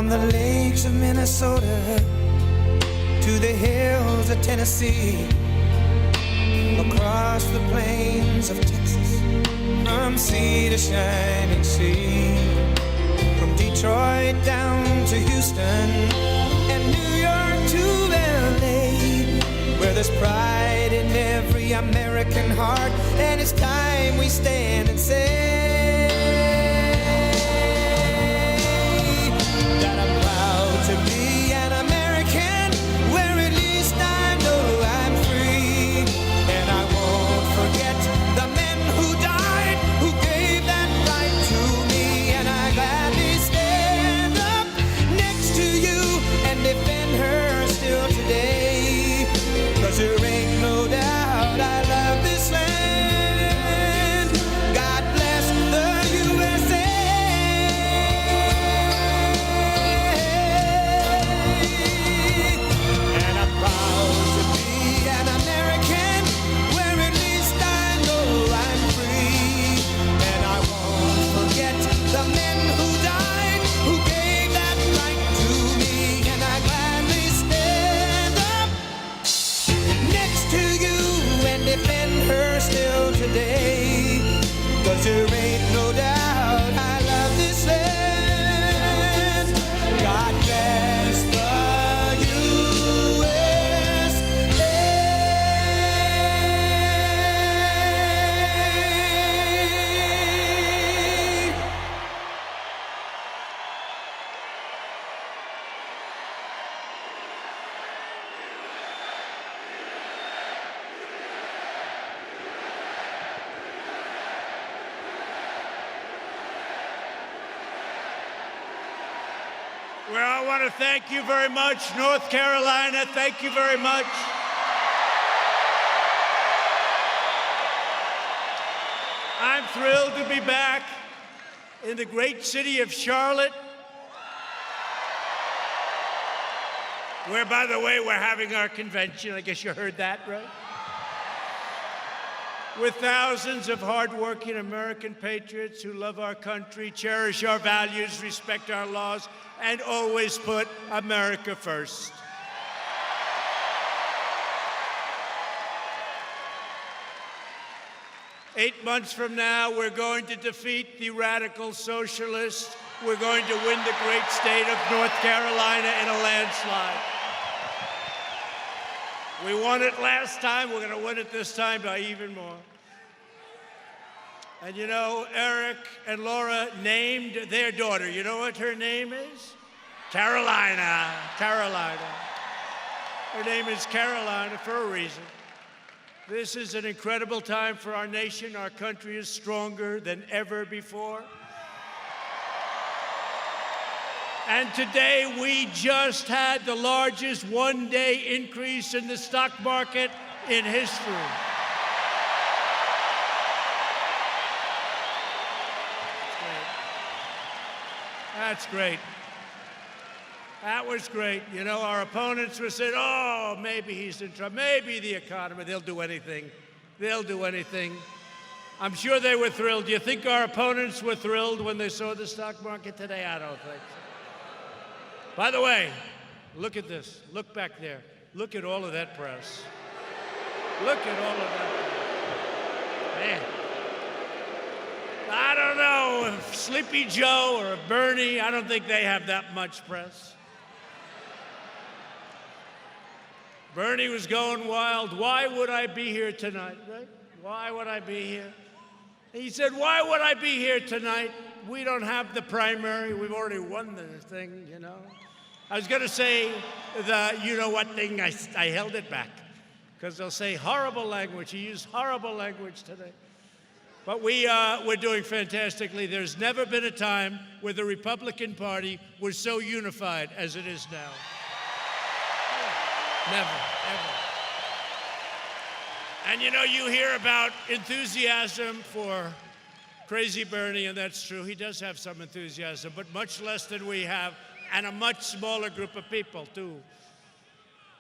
From the lakes of Minnesota to the hills of Tennessee, across the plains of Texas, from sea to shining sea, from Detroit down to Houston and New York to LA, where there's pride in every American heart, and it's time we stand and say that I'm proud to be an American, where at least I know I'm free, and I won't forget the men who died, who gave that right to me, and I gladly stand up next to you and defend her still today, 'cause there ain't no doubt I love this land. God bless the USA. And I'm proud to be an American, where at least I know I'm free, and I won't forget the men who died, who gave that right to me, and I gladly stand up next to you and defend her still today, 'cause there ain't no doubt I love this land. God bless the USA. Well, I want to thank you very much, North Carolina. Thank you very much. I'm thrilled to be back in the great city of Charlotte, where, by the way, we're having our convention. I guess you heard that, right? With thousands of hardworking American patriots who love our country, cherish our values, respect our laws, and always put America first. Eight months from now, we're going to defeat the radical socialists. We're going to win the great state of North Carolina in a landslide. We won it last time. We're going to win it this time by even more. And you know, Eric and Laura named their daughter. You know what her name is? Carolina. Carolina. Her name is Carolina for a reason. This is an incredible time for our nation. Our country is stronger than ever before. And today, we just had the largest one-day increase in the stock market in history. That's great. That was great. You know, our opponents were saying, oh, maybe he's in trouble, maybe the economy, they'll do anything. They'll do anything. I'm sure they were thrilled. Do you think our opponents were thrilled when they saw the stock market today? I don't think so. By the way, look at this. Look back there. Look at all of that press. Look at all of that press. Man. I don't know if Sleepy Joe or Bernie, I don't think they have that much press. Bernie was going wild. Why would I be here tonight, right? Why would I be here? He said, why would I be here tonight? We don't have the primary. We've already won the thing, you know. I was going to say the you-know-what thing. I held it back because they'll say horrible language. He used horrible language today. But we're doing fantastically. There's never been a time where the Republican Party was so unified as it is now. Never, ever. And you know, you hear about enthusiasm for Crazy Bernie, and that's true. He does have some enthusiasm, but much less than we have, and a much smaller group of people, too.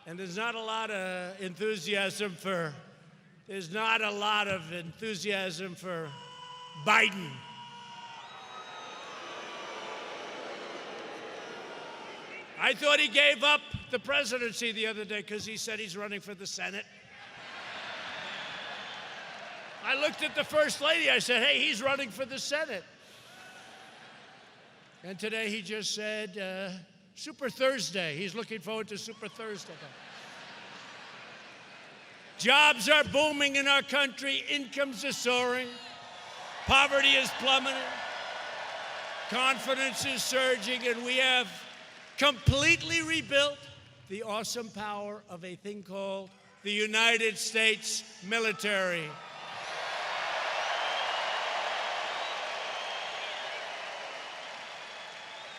And there's not a lot of enthusiasm for Biden. I thought he gave up the presidency the other day because he said he's running for the Senate. I looked at the First Lady. I said, hey, he's running for the Senate. And today he just said, Super Thursday. He's looking forward to Super Thursday. Jobs are booming in our country. Incomes are soaring. Poverty is plummeting. Confidence is surging. And we have completely rebuilt the awesome power of a thing called the United States military.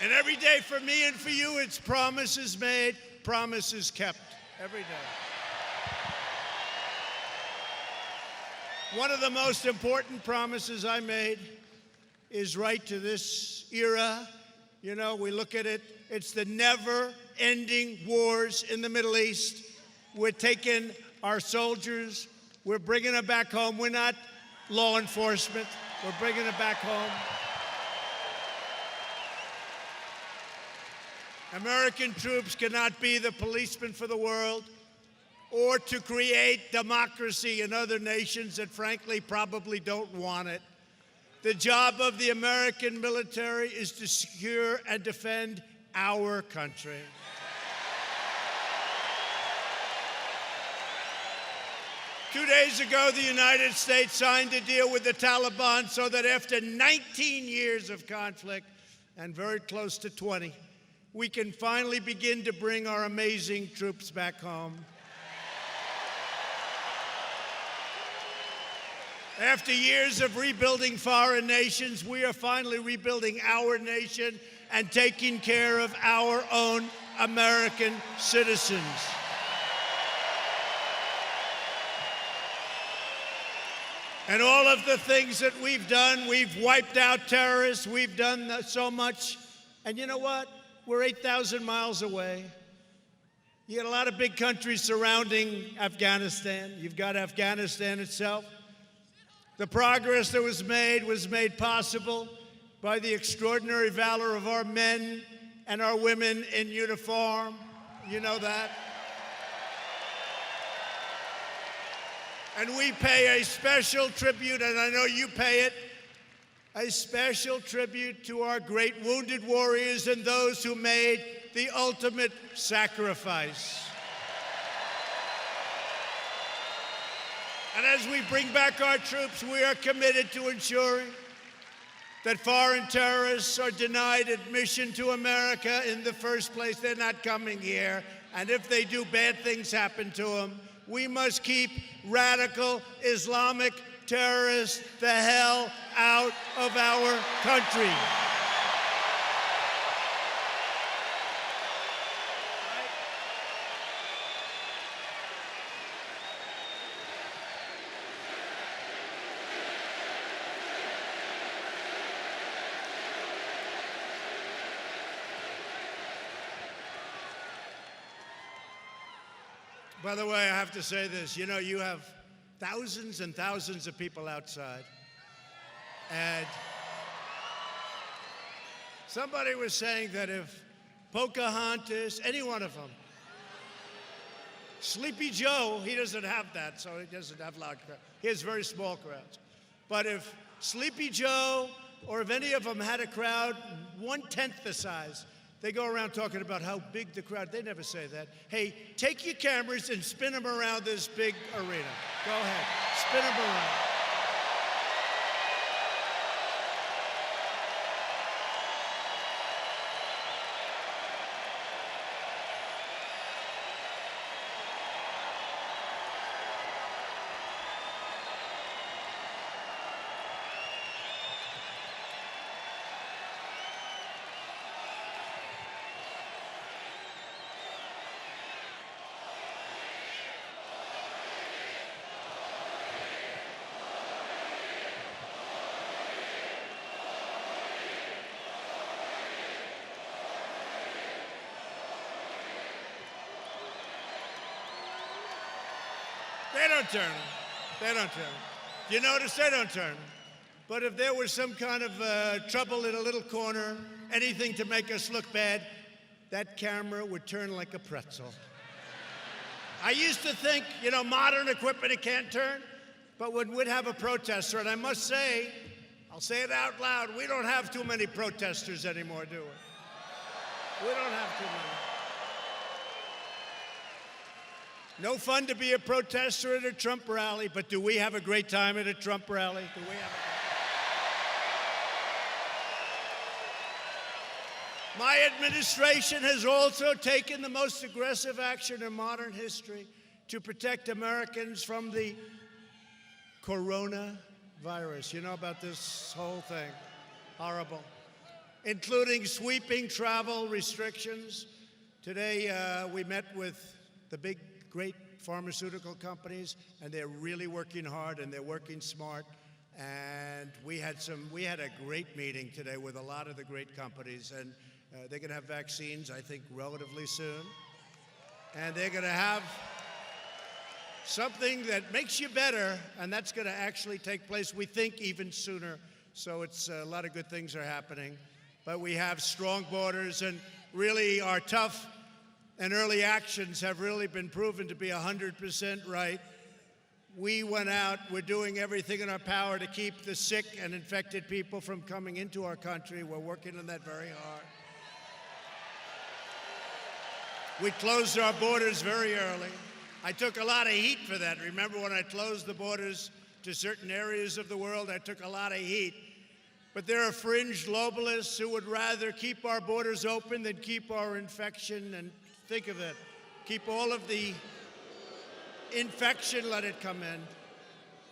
And every day for me and for you, it's promises made, promises kept. Every day. One of the most important promises I made is right to this era. You know, we look at it, it's the never-ending wars in the Middle East. We're taking our soldiers, we're bringing them back home. We're not law enforcement, we're bringing them back home. American troops cannot be the policemen for the world or to create democracy in other nations that frankly probably don't want it. The job of the American military is to secure and defend our country. Two days ago, the United States signed a deal with the Taliban so that after 19 years of conflict, and very close to 20, we can finally begin to bring our amazing troops back home. After years of rebuilding foreign nations, we are finally rebuilding our nation and taking care of our own American citizens. And all of the things that we've done, we've wiped out terrorists, we've done so much. And you know what? We're 8,000 miles away. You got a lot of big countries surrounding Afghanistan. You've got Afghanistan itself. The progress that was made possible by the extraordinary valor of our men and our women in uniform. You know that. And we pay a special tribute, and I know you pay it, a special tribute to our great wounded warriors and those who made the ultimate sacrifice. And as we bring back our troops, we are committed to ensuring that foreign terrorists are denied admission to America in the first place. They're not coming here. And if they do, bad things happen to them. We must keep radical Islamic terrorists the hell out of our country. By the way, I have to say this. You know, you have thousands and thousands of people outside. And somebody was saying that if Pocahontas, any one of them, Sleepy Joe, he doesn't have that, so he doesn't have loud crowds. He has very small crowds. But if Sleepy Joe or if any of them had a crowd 1/10 the size, they go around talking about how big the crowd. They never say that. Hey, take your cameras and spin them around this big arena. Go ahead, spin them around. They don't turn them. They don't turn them. You notice they don't turn them. But if there was some kind of trouble in a little corner, anything to make us look bad, that camera would turn like a pretzel. I used to think, modern equipment, it can't turn. But when we'd have a protester, and I must say, I'll say it out loud, we don't have too many protesters anymore, do we? We don't have too many. No fun to be a protester at a Trump rally, but do we have a great time at a Trump rally? Do we have a My administration has also taken the most aggressive action in modern history to protect Americans from the coronavirus. You know about this whole thing? Horrible. Including sweeping travel restrictions. Today, we met with the big, great pharmaceutical companies, and they're really working hard and they're working smart. And we had a great meeting today with a lot of the great companies, and they're going to have vaccines, I think, relatively soon. And they're going to have something that makes you better, and that's going to actually take place, we think, even sooner. So it's a lot of good things are happening. But we have strong borders, and really our tough and early actions have really been proven to be 100% right. We went out, we're doing everything in our power to keep the sick and infected people from coming into our country. We're working on that very hard. We closed our borders very early. I took a lot of heat for that. Remember when I closed the borders to certain areas of the world, I took a lot of heat. But there are fringe globalists who would rather keep our borders open than keep our infection. And think of it, keep all of the infection, let it come in.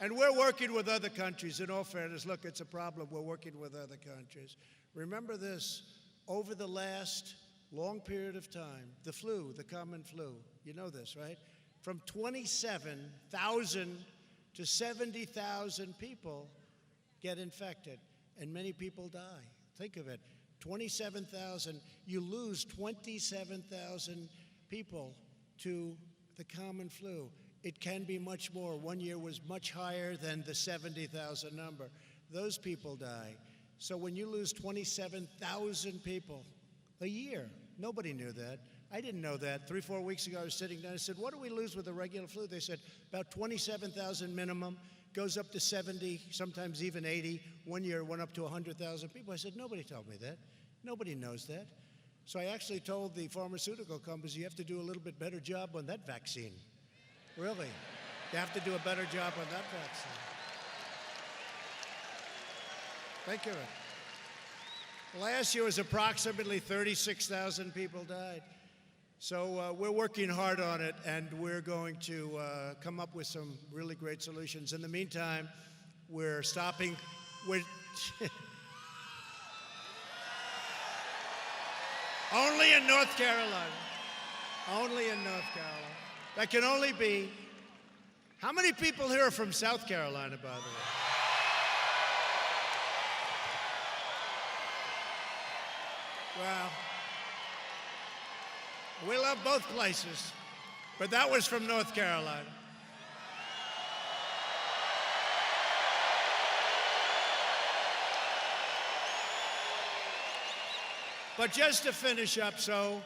And we're working with other countries. In all fairness, look, it's a problem. We're working with other countries. Remember this, over the last long period of time, the flu, the common flu, you know this, right? From 27,000 to 70,000 people get infected, and many people die. Think of it, 27,000, you lose 27,000 people to the common flu. It can be much more. One year was much higher than the 70,000 number. Those people die. So when you lose 27,000 people a year, nobody knew that. I didn't know that. 3-4 weeks ago, I was sitting down. I said, what do we lose with the regular flu? They said, about 27,000 minimum, goes up to 70, sometimes even 80. One year, it went up to 100,000 people. I said, nobody told me that. Nobody knows that. So I actually told the pharmaceutical companies, you have to do a little bit better job on that vaccine. Really. You have to do a better job on that vaccine. Thank you. Last year was approximately 36,000 people died. So we're working hard on it, and we're going to come up with some really great solutions. In the meantime, we're stopping. Only in North Carolina. Only in North Carolina. That can only be. How many people here are from South Carolina, by the way? Well, we love both places, but that was from North Carolina. But just to finish up, so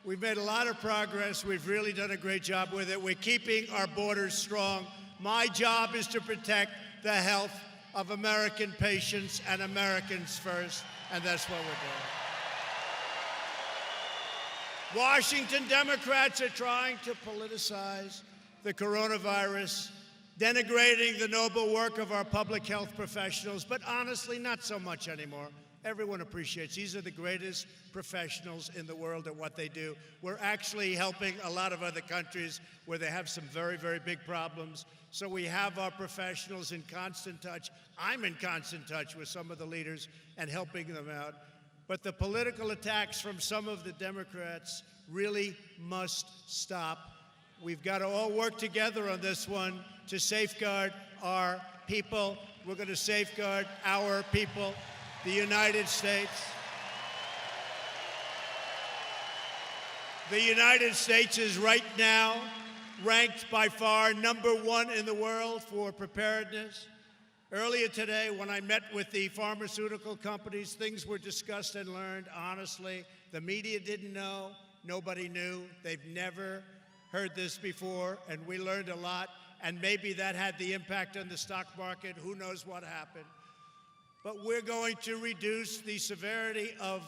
we've made a lot of progress. We've really done a great job with it. We're keeping our borders strong. My job is to protect the health of American patients and Americans first, and that's what we're doing. Washington Democrats are trying to politicize the coronavirus, denigrating the noble work of our public health professionals, but honestly, not so much anymore. Everyone appreciates these are the greatest professionals in the world at what they do. We're actually helping a lot of other countries where they have some very, very big problems. So we have our professionals in constant touch. I'm in constant touch with some of the leaders and helping them out. But the political attacks from some of the Democrats really must stop. We've got to all work together on this one to safeguard our people. We're going to safeguard our people, the United States. The United States is right now ranked by far #1 in the world for preparedness. Earlier today, when I met with the pharmaceutical companies, things were discussed and learned. Honestly, The media didn't know. Nobody knew. They've never heard this before, and we learned a lot. And maybe that had the impact on the stock market. Who knows what happened? But we're going to reduce the severity of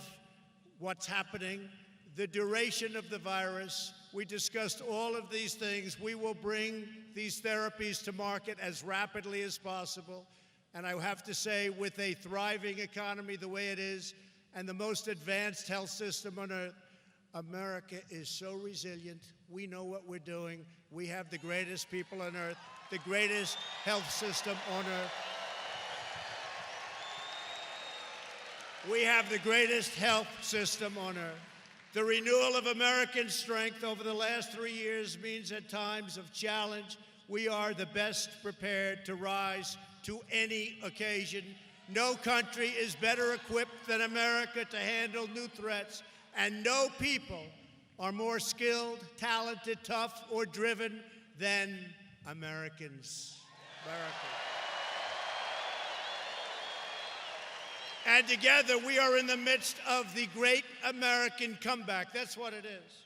what's happening, the duration of the virus. We discussed all of these things. We will bring these therapies to market as rapidly as possible. And I have to say, with a thriving economy the way it is, and the most advanced health system on earth, America is so resilient. We know what we're doing. We have the greatest people on earth, the greatest health system on earth. We have the greatest health system on earth. The renewal of American strength over the last 3 years means at times of challenge, we are the best prepared to rise to any occasion. No country is better equipped than America to handle new threats, and no people are more skilled, talented, tough, or driven than Americans. And together, we are in the midst of the great American comeback. That's what it is.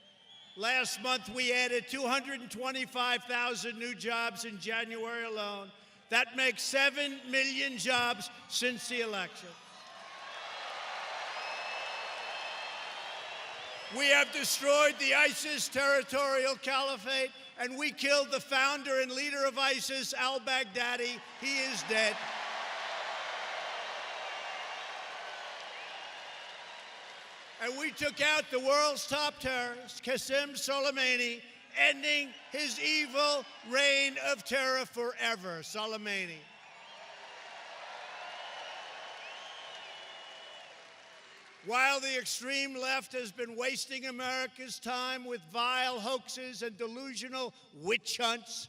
Last month, we added 225,000 new jobs in January alone. That makes 7 million jobs since the election. We have destroyed the ISIS territorial caliphate, and we killed the founder and leader of ISIS, al-Baghdadi. He is dead. And we took out the world's top terrorist, Qasem Soleimani, ending his evil reign of terror forever. Soleimani. While the extreme left has been wasting America's time with vile hoaxes and delusional witch hunts,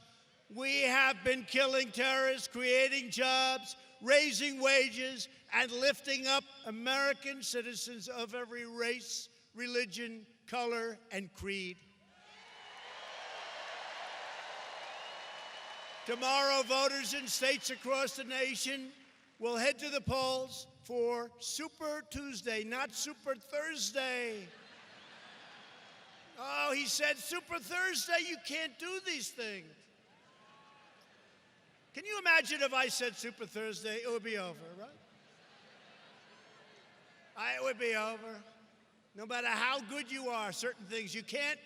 we have been killing terrorists, creating jobs, raising wages, and lifting up American citizens of every race, religion, color, and creed. Tomorrow, voters in states across the nation will head to the polls for Super Tuesday, not Super Thursday. Oh, he said Super Thursday, you can't do these things. Can you imagine if I said Super Thursday? It would be over, right? It would be over. No matter how good you are, certain things you can't,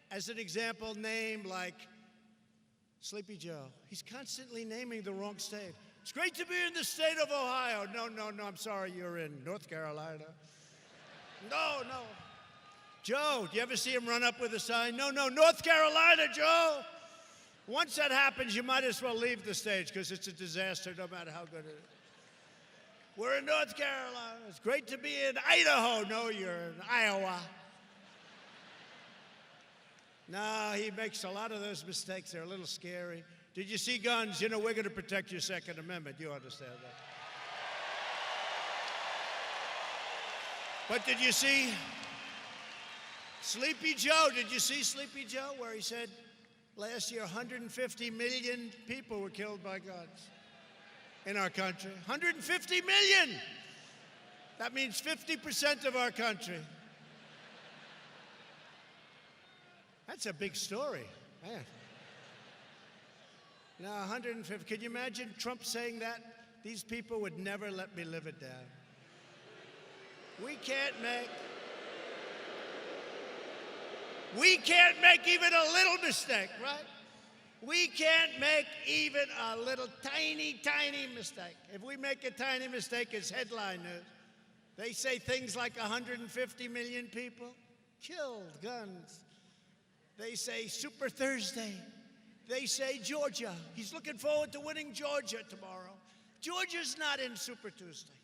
as an example, name like Sleepy Joe. He's constantly naming the wrong state. It's great to be in the state of Ohio. No, I'm sorry, you're in North Carolina. No. Joe, do you ever see him run up with a sign? No, North Carolina, Joe. Once that happens, you might as well leave the stage because it's a disaster no matter how good it is. We're in North Carolina. It's great to be in Idaho. No, you're in Iowa. No, he makes a lot of those mistakes. They're a little scary. Did you see guns? You know, we're going to protect your Second Amendment. You understand that. But did you see Sleepy Joe? Did you see Sleepy Joe where he said last year 150 million people were killed by guns in our country? 150 million! That means 50% of our country. That's a big story, man. Now, 150. Can you imagine Trump saying that? These people would never let me live it down. We can't make even a little mistake, right? We can't make even a little tiny mistake. If we make a tiny mistake, it's headline news. They say things like 150 million people killed, guns. They say Super Thursday. They say Georgia. He's looking forward to winning Georgia tomorrow. Georgia's not in Super Tuesday.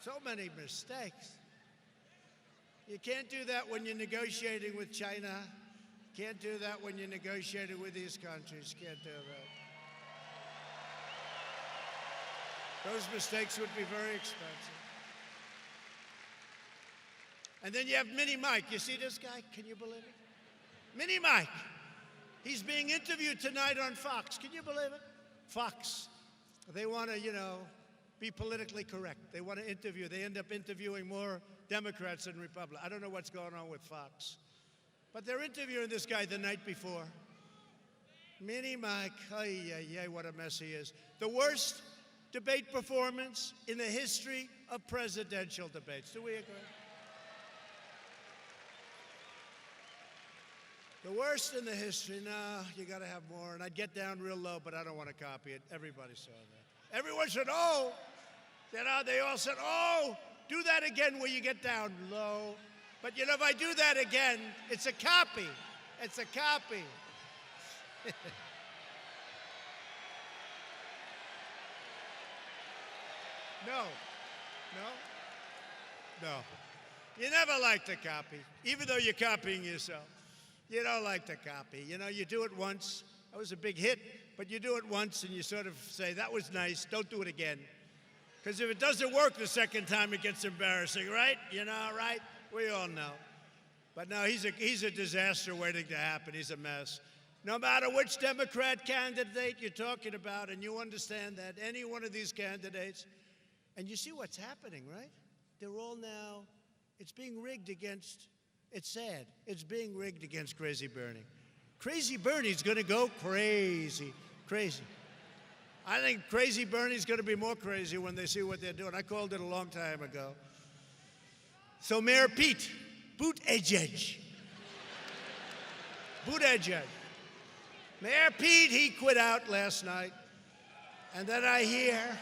So many mistakes. You can't do that when you're negotiating with China. Can't do that when you're negotiating with these countries. Can't do that. Those mistakes would be very expensive. And then you have Mini Mike. You see this guy? Can you believe it? Mini Mike. He's being interviewed tonight on Fox. Can you believe it? Fox. They want to, be politically correct. They want to interview. They end up interviewing more Democrats and Republicans. I don't know what's going on with Fox. But they're interviewing this guy the night before. Mini Mike, what a mess he is. The worst debate performance in the history of presidential debates. Do we agree? The worst in the history. No, you got to have more. And I'd get down real low, but I don't want to copy it. Everybody saw that. Everyone said, oh. They all said, oh, do that again where you get down low. But if I do that again, it's a copy. It's a copy. No. You never like to copy, even though you're copying yourself. You don't like to copy. You do it once. That was a big hit, but you do it once and you sort of say, that was nice, don't do it again. Because if it doesn't work the second time, it gets embarrassing, right? Right? We all know. But no, he's a disaster waiting to happen. He's a mess. No matter which Democrat candidate you're talking about, and you understand that, any one of these candidates, and you see what's happening, right? They're all now, it's being rigged against, it's sad, it's being rigged against Crazy Bernie. Crazy Bernie's going to go crazy. I think Crazy Bernie's going to be more crazy when they see what they're doing. I called it a long time ago. So Mayor Pete Buttigieg. Mayor Pete, he quit out last night. And then I hear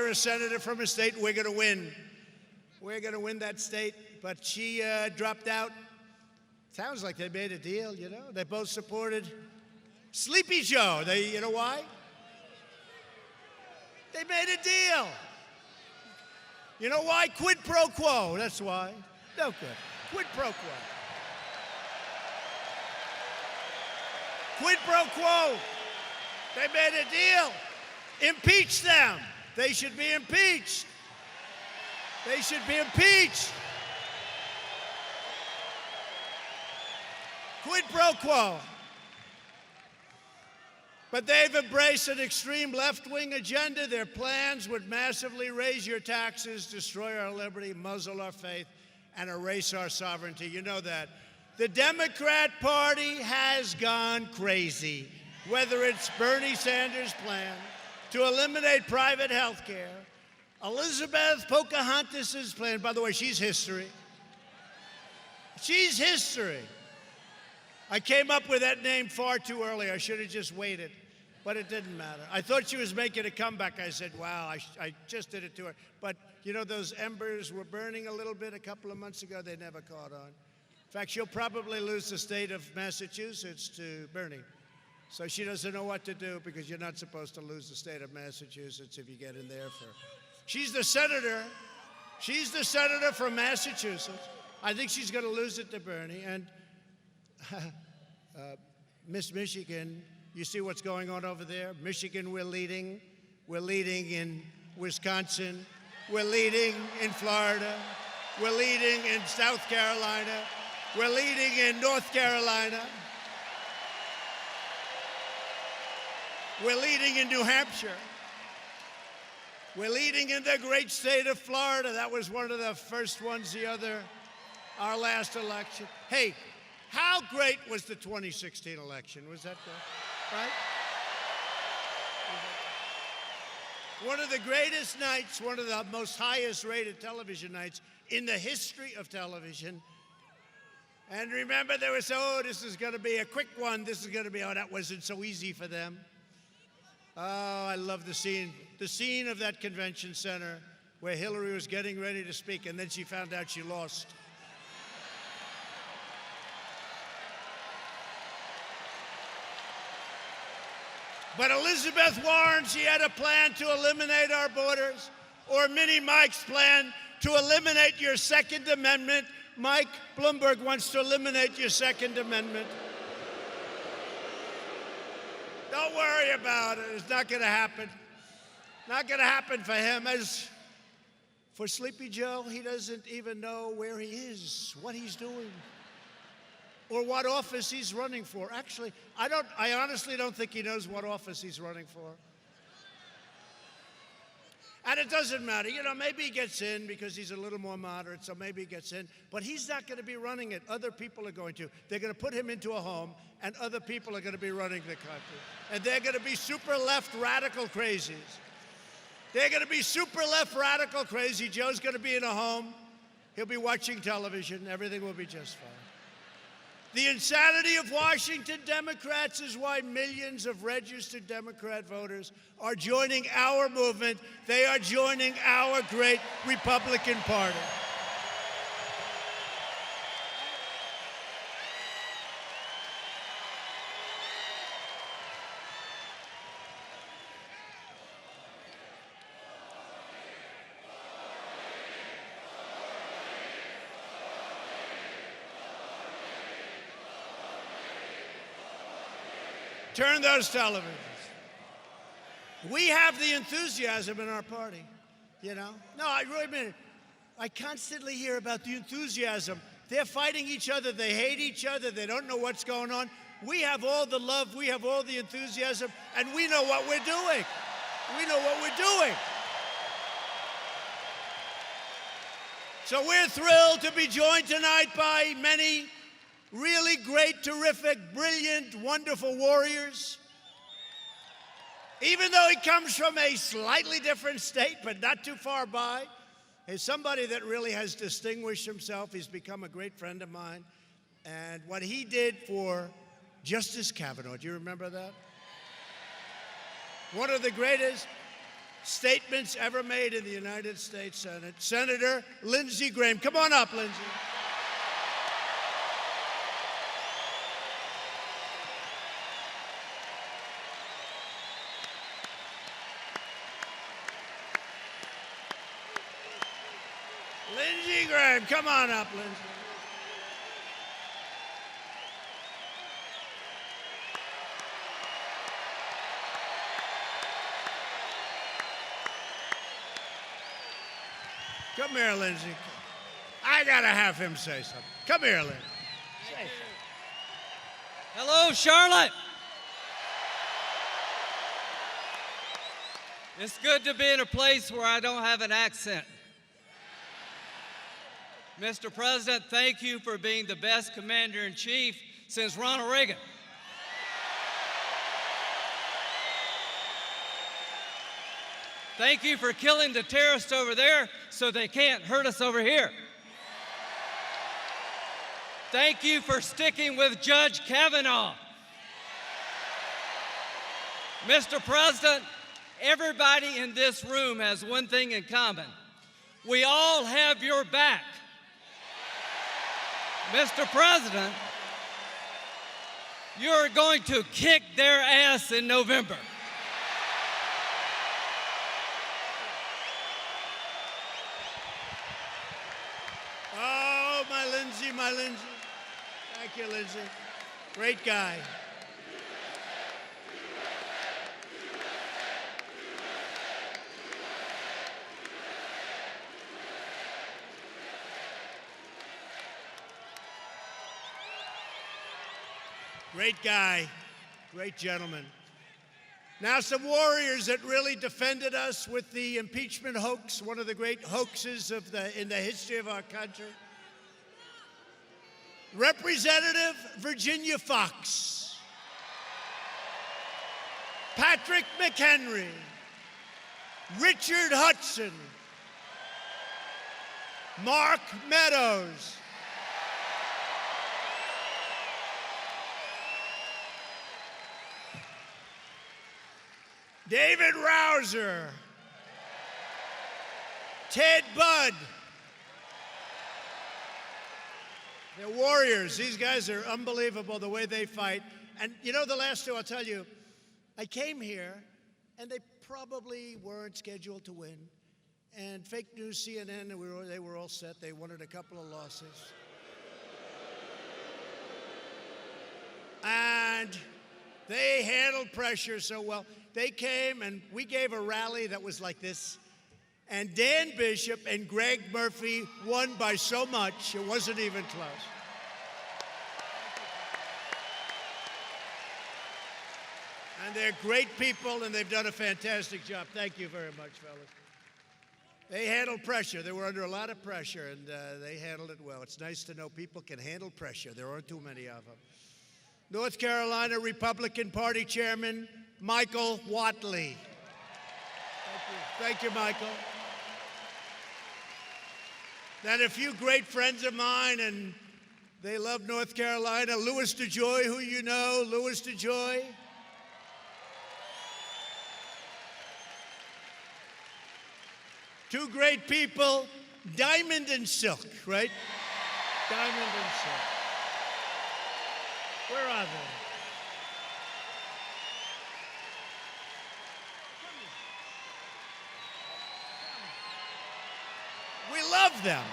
a senator from a state, we're going to win. We're going to win that state. But she dropped out. Sounds like they made a deal, They both supported Sleepy Joe. You know why? They made a deal. You know why? Quid pro quo. That's why. No good. Quid pro quo. Quid pro quo. They made a deal. Impeach them. They should be impeached. They should be impeached. Quid pro quo. But they've embraced an extreme left-wing agenda. Their plans would massively raise your taxes, destroy our liberty, muzzle our faith, and erase our sovereignty. You know that. The Democrat Party has gone crazy, whether it's Bernie Sanders' plan to eliminate private health care, Elizabeth Pocahontas' plan. By the way, she's history. She's history. I came up with that name far too early. I should have just waited, but it didn't matter. I thought she was making a comeback. I said, wow, I just did it to her. But, those embers were burning a little bit a couple of months ago. They never caught on. In fact, she'll probably lose the state of Massachusetts to Bernie. So she doesn't know what to do because you're not supposed to lose the state of Massachusetts if you get in there for. She's the senator. She's the senator from Massachusetts. I think she's going to lose it to Bernie. And Miss Michigan, you see what's going on over there? Michigan, we're leading. We're leading in Wisconsin. We're leading in Florida. We're leading in South Carolina. We're leading in North Carolina. We're leading in New Hampshire. We're leading in the great state of Florida. That was one of the first ones our last election. Hey, how great was the 2016 election? Was that good? Right? One of the greatest nights, one of the most highest rated television nights in the history of television. And remember, they were saying, this is going to be a quick one. This is going to be, that wasn't so easy for them. Oh, I love the scene of that convention center where Hillary was getting ready to speak, and then she found out she lost. But Elizabeth Warren, she had a plan to eliminate our borders, or Mini Mike's plan to eliminate your Second Amendment. Mike Bloomberg wants to eliminate your Second Amendment. Don't worry about it. It's not going to happen. Not going to happen for him. As for Sleepy Joe, he doesn't even know where he is, what he's doing, or what office he's running for. Actually, I honestly don't think he knows what office he's running for. And it doesn't matter. You know, maybe he gets in because he's a little more moderate, so maybe he gets in. But he's not going to be running it. Other people are going to. They're going to put him into a home, and other people are going to be running the country. And they're going to be super left radical crazies. They're going to be super left radical crazy. Joe's going to be in a home. He'll be watching television. Everything will be just fine. The insanity of Washington Democrats is why millions of registered Democrat voters are joining our movement. They are joining our great Republican Party. Turn those televisions. We have the enthusiasm in our party, you know? No, I really mean it. I constantly hear about the enthusiasm. They're fighting each other. They hate each other. They don't know what's going on. We have all the love. We have all the enthusiasm. And we know what we're doing. We know what we're doing. So we're thrilled to be joined tonight by many really great, terrific, brilliant, wonderful warriors. Even though he comes from a slightly different state, but not too far by, is somebody that really has distinguished himself. He's become a great friend of mine. And what he did for Justice Kavanaugh, do you remember that? One of the greatest statements ever made in the United States Senate. Senator Lindsey Graham. Come on up, Lindsey. Lindsey Graham, come on up, Lindsey. Come here, Lindsey. I gotta have him say something. Come here, Lindsey. Say something. Hello, Charlotte. It's good to be in a place where I don't have an accent. Mr. President, thank you for being the best commander-in-chief since Ronald Reagan. Thank you for killing the terrorists over there so they can't hurt us over here. Thank you for sticking with Judge Kavanaugh. Mr. President, everybody in this room has one thing in common. We all have your back. Mr. President, you're going to kick their ass in November. Oh, my Lindsey, my Lindsey. Thank you, Lindsey. Great guy. Great guy, great gentleman. Now some warriors that really defended us with the impeachment hoax, one of the great hoaxes in the history of our country. Representative Virginia Foxx, Patrick McHenry, Richard Hudson, Mark Meadows, David Rouser, Ted Budd. They're warriors. These guys are unbelievable the way they fight. And you know, the last two, I'll tell you, I came here and they probably weren't scheduled to win. And fake news, CNN, they were all set. They wanted a couple of losses. And they handled pressure so well. They came and we gave a rally that was like this. And Dan Bishop and Greg Murphy won by so much, it wasn't even close. And they're great people and they've done a fantastic job. Thank you very much, fellas. They handled pressure. They were under a lot of pressure, and they handled it well. It's nice to know people can handle pressure. There aren't too many of them. North Carolina Republican Party Chairman Michael Whatley. Thank you, Michael. Then a few great friends of mine, and they love North Carolina. Louis DeJoy, who you know, Louis DeJoy. Two great people, Diamond and Silk, right? Diamond and Silk. Where are they? We love them.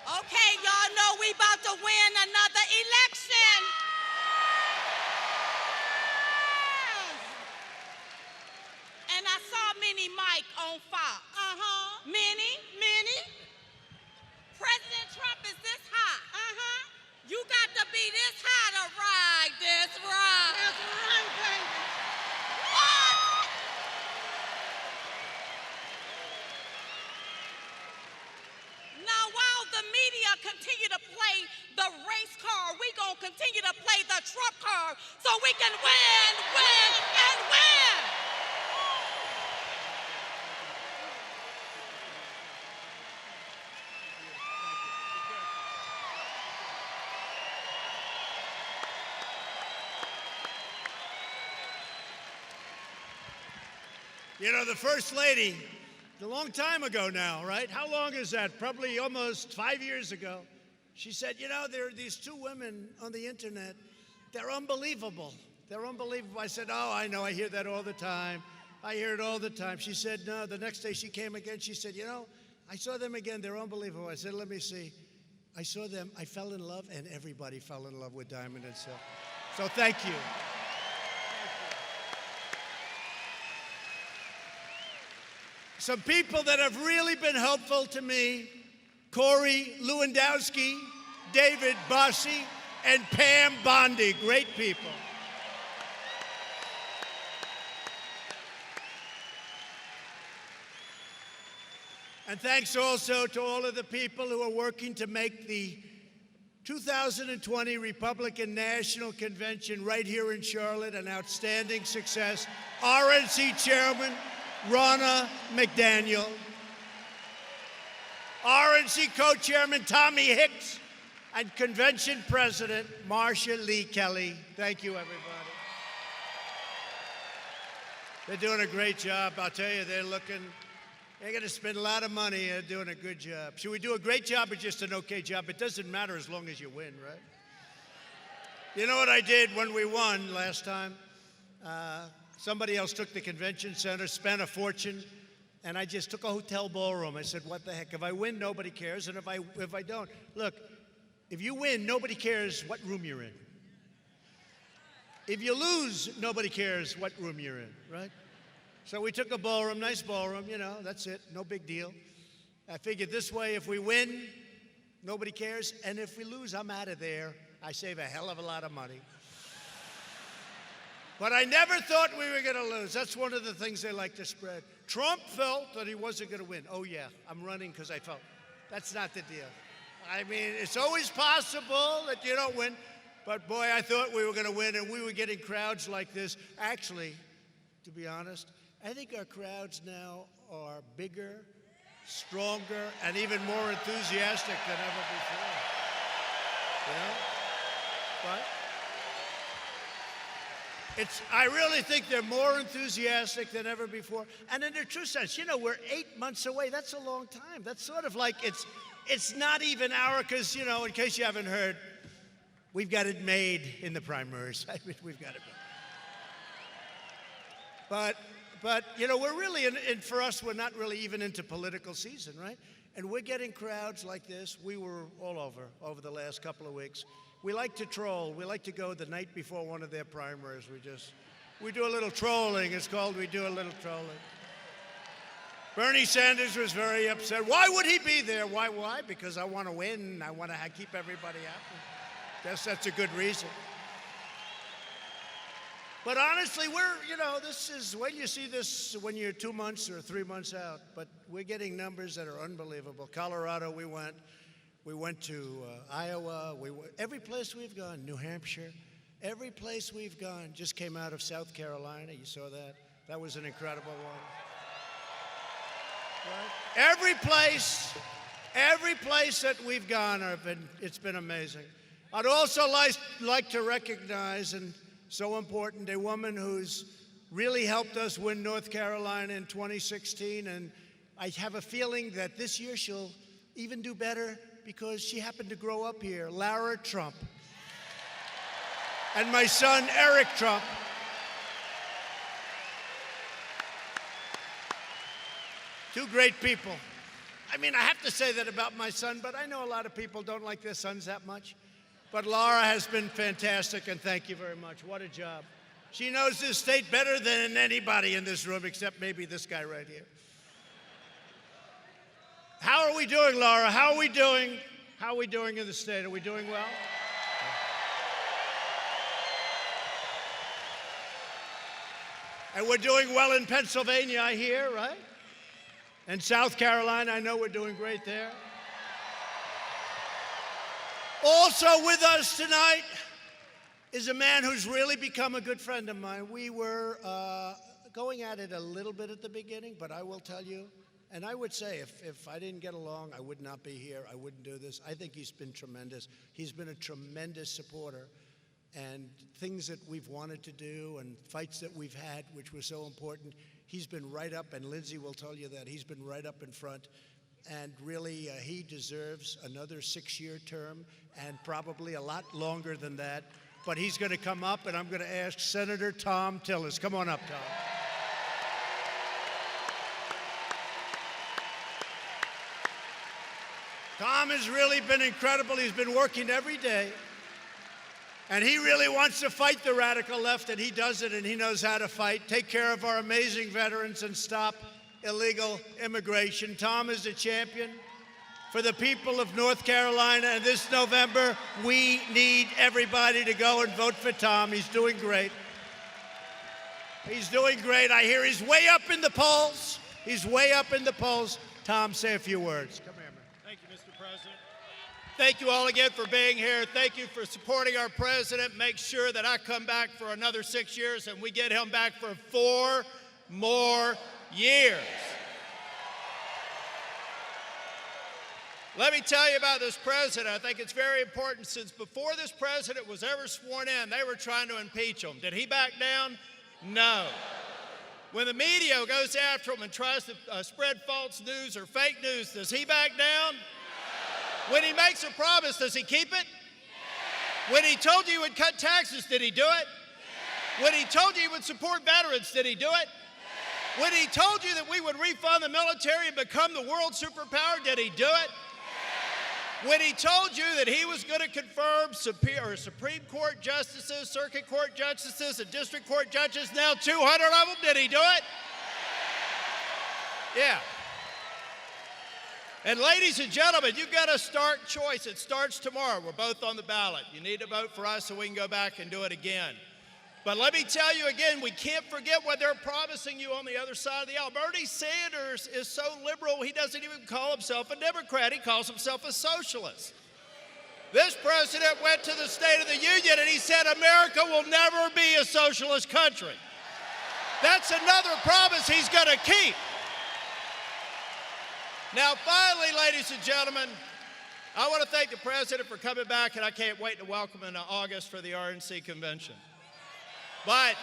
Okay, y'all know we about to win another election. And I saw Minnie Mike on Fox. Minnie? President Trump is this hot. You got to be this hot to ride this ride. That's right, baby. What? Now, while the media continue to play the race card, we gonna continue to play the Trump card so we can win, and win. You know, the First Lady, a long time ago now, right? How long is that? Probably almost 5 years ago. She said, you know, there are these two women on the internet. They're unbelievable. They're unbelievable. I said, oh, I know. I hear that all the time. I hear it all the time. She said, no. The next day she came again. She said, you know, I saw them again. They're unbelievable. I said, let me see. I saw them. I fell in love, and everybody fell in love with Diamond and Silk. So thank you. Some people that have really been helpful to me, Corey Lewandowski, David Bossie, and Pam Bondi, great people. And thanks also to all of the people who are working to make the 2020 Republican National Convention right here in Charlotte an outstanding success. RNC Chairman Ronna McDaniel, RNC Co-Chairman Tommy Hicks, and Convention President Marcia Lee Kelly. Thank you, everybody. They're doing a great job. I'll tell you, they're going to spend a lot of money. They're doing a good job. Should we do a great job or just an okay job? It doesn't matter as long as you win, right? You know what I did when we won last time? Somebody else took the convention center, spent a fortune, and I just took a hotel ballroom. I said, what the heck? If I win, nobody cares, and if I don't, look, if you win, nobody cares what room you're in. If you lose, nobody cares what room you're in, right? So we took a ballroom, nice ballroom, you know, that's it, no big deal. I figured this way, if we win, nobody cares, and if we lose, I'm out of there. I save a hell of a lot of money. But I never thought we were going to lose. That's one of the things they like to spread. Trump felt that he wasn't going to win. Oh, yeah, I'm running because I felt. That's not the deal. I mean, it's always possible that you don't win. But, boy, I thought we were going to win, and we were getting crowds like this. Actually, to be honest, I think our crowds now are bigger, stronger, and even more enthusiastic than ever before. You know? What? I really think they're more enthusiastic than ever before. And in a true sense, you know, we're 8 months away. That's a long time. That's sort of like it's not even because, you know, in case you haven't heard, we've got it made in the primaries. I mean, we've got it made. But you know, we're really, and for us, we're not really even into political season, right? And we're getting crowds like this. We were all over the last couple of weeks. We like to troll. We like to go the night before one of their primaries. We do a little trolling. It's called we do a little trolling. Bernie Sanders was very upset. Why would he be there? Why? Because I want to win. I want to keep everybody happy. Guess that's a good reason. But honestly, this is, when you see this when you're 2 months or 3 months out, but we're getting numbers that are unbelievable. Colorado, we went to Iowa, every place we've gone, New Hampshire, every place we've gone, just came out of South Carolina. You saw that? That was an incredible one. Right? Every place that we've gone, it's been amazing. I'd also like to recognize, and so important, a woman who's really helped us win North Carolina in 2016, and I have a feeling that this year she'll even do better because she happened to grow up here, Lara Trump. And my son, Eric Trump. Two great people. I mean, I have to say that about my son, but I know a lot of people don't like their sons that much. But Laura has been fantastic, and thank you very much. What a job. She knows this state better than anybody in this room, except maybe this guy right here. How are we doing, Laura? How are we doing? How are we doing in the state? Are we doing well? And we're doing well in Pennsylvania, I hear, right? And South Carolina, I know we're doing great there. Also with us tonight is a man who's really become a good friend of mine. We were going at it a little bit at the beginning, but I will tell you, and I would say if I didn't get along, I would not be here. I wouldn't do this. I think he's been tremendous. He's been a tremendous supporter. And things that we've wanted to do and fights that we've had, which were so important, he's been right up, and Lindsay will tell you that, he's been right up in front. And really, he deserves another 6-year term and probably a lot longer than that. But he's going to come up, and I'm going to ask Senator Tom Tillis. Come on up, Tom. Tom has really been incredible. He's been working every day. And he really wants to fight the radical left, and he does it, and he knows how to fight, take care of our amazing veterans, and stop illegal immigration. Tom is a champion for the people of North Carolina, and this November, we need everybody to go and vote for Tom. He's doing great. He's doing great. I hear he's way up in the polls. He's way up in the polls. Tom, say a few words. Come here, man. Thank you, Mr. President. Thank you all again for being here. Thank you for supporting our president. Make sure that I come back for another 6 years and we get him back for 4 more years. Let me tell you about this president. I think it's very important. Since before this president was ever sworn in, they were trying to impeach him. Did he back down? No. When the media goes after him and tries to spread false news or fake news, does he back down? When he makes a promise, does he keep it? When he told you he would cut taxes, did he do it? When he told you he would support veterans, did he do it? When he told you that we would refund the military and become the world superpower, did he do it? When he told you that he was going to confirm Supreme Court justices, Circuit Court justices, and District Court judges, now 200 of them, did he do it? Yeah. And ladies and gentlemen, you've got to start choice. It starts tomorrow. We're both on the ballot. You need to vote for us so we can go back and do it again. But let me tell you again, we can't forget what they're promising you on the other side of the aisle. Bernie Sanders is so liberal, he doesn't even call himself a Democrat. He calls himself a socialist. This president went to the State of the Union and he said America will never be a socialist country. That's another promise he's going to keep. Now, finally, ladies and gentlemen, I want to thank the president for coming back, and I can't wait to welcome him in August for the RNC convention. But,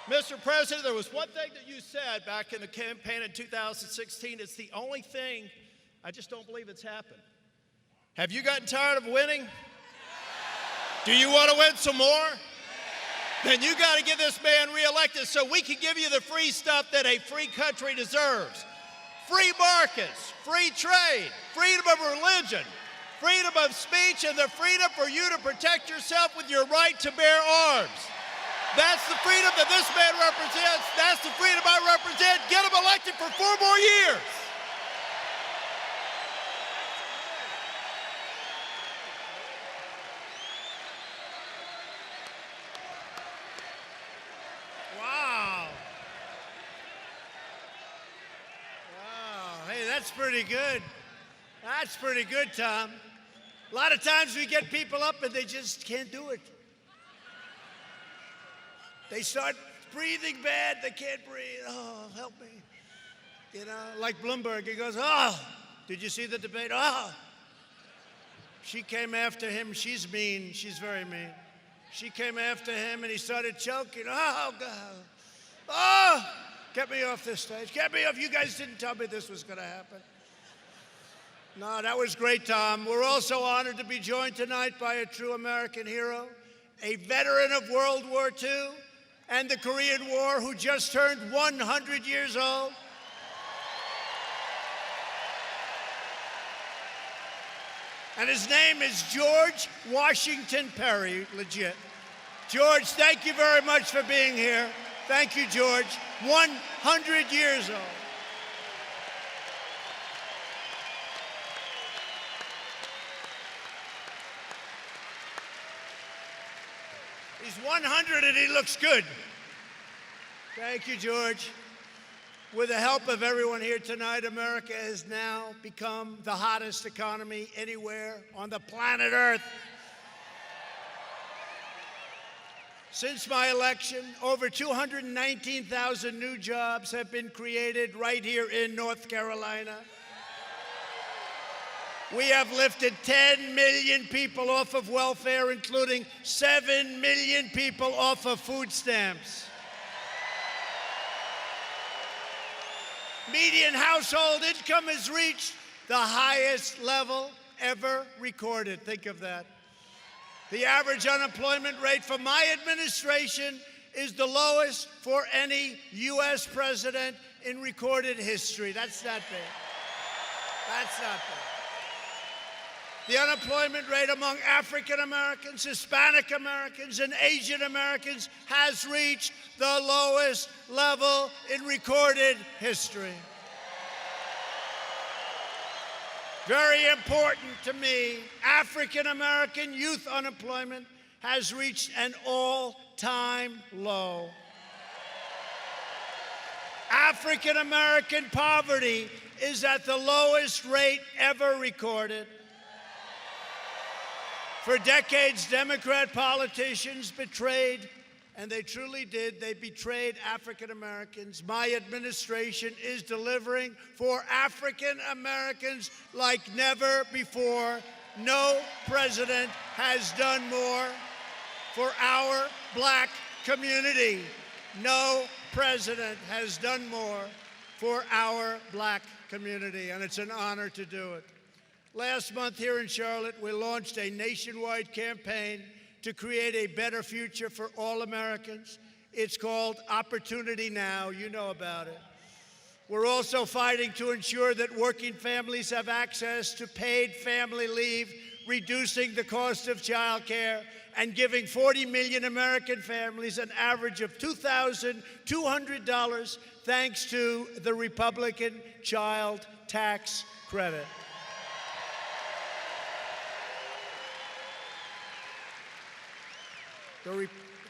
Mr. President, there was one thing that you said back in the campaign in 2016. It's the only thing I just don't believe it's happened. Have you gotten tired of winning? Do you want to win some more? Then you got to get this man reelected so we can give you the free stuff that a free country deserves. Free markets, free trade, freedom of religion, freedom of speech, and the freedom for you to protect yourself with your right to bear arms. That's the freedom that this man represents. That's the freedom I represent. Get him elected for 4 more years. Wow. Wow. Hey, that's pretty good. That's pretty good, Tom. A lot of times we get people up and they just can't do it. They start breathing bad. They can't breathe. Oh, help me. You know, like Bloomberg, he goes, oh, did you see the debate? Oh. She came after him. She's mean. She's very mean. She came after him and he started choking. Oh, God. Oh, get me off this stage. Get me off. You guys didn't tell me this was going to happen. No, that was great, Tom. We're also honored to be joined tonight by a true American hero, a veteran of World War II and the Korean War who just turned 100 years old. And his name is George Washington Perry, legit. George, thank you very much for being here. Thank you, George. 100 years old. He's 100 and he looks good. Thank you, George. With the help of everyone here tonight, America has now become the hottest economy anywhere on the planet Earth. Since my election, over 219,000 new jobs have been created right here in North Carolina. We have lifted 10 million people off of welfare, including 7 million people off of food stamps. Median household income has reached the highest level ever recorded. Think of that. The average unemployment rate for my administration is the lowest for any U.S. president in recorded history. That's not bad. That's not bad. The unemployment rate among African Americans, Hispanic Americans, and Asian Americans has reached the lowest level in recorded history. Very important to me, African American youth unemployment has reached an all-time low. African American poverty is at the lowest rate ever recorded. For decades, Democrat politicians betrayed, and they truly did, they betrayed African Americans. My administration is delivering for African Americans like never before. No president has done more for our black community. No president has done more for our black community, and it's an honor to do it. Last month here in Charlotte, we launched a nationwide campaign to create a better future for all Americans. It's called Opportunity Now. You know about it. We're also fighting to ensure that working families have access to paid family leave, reducing the cost of child care, and giving 40 million American families an average of $2,200 thanks to the Republican Child Tax Credit.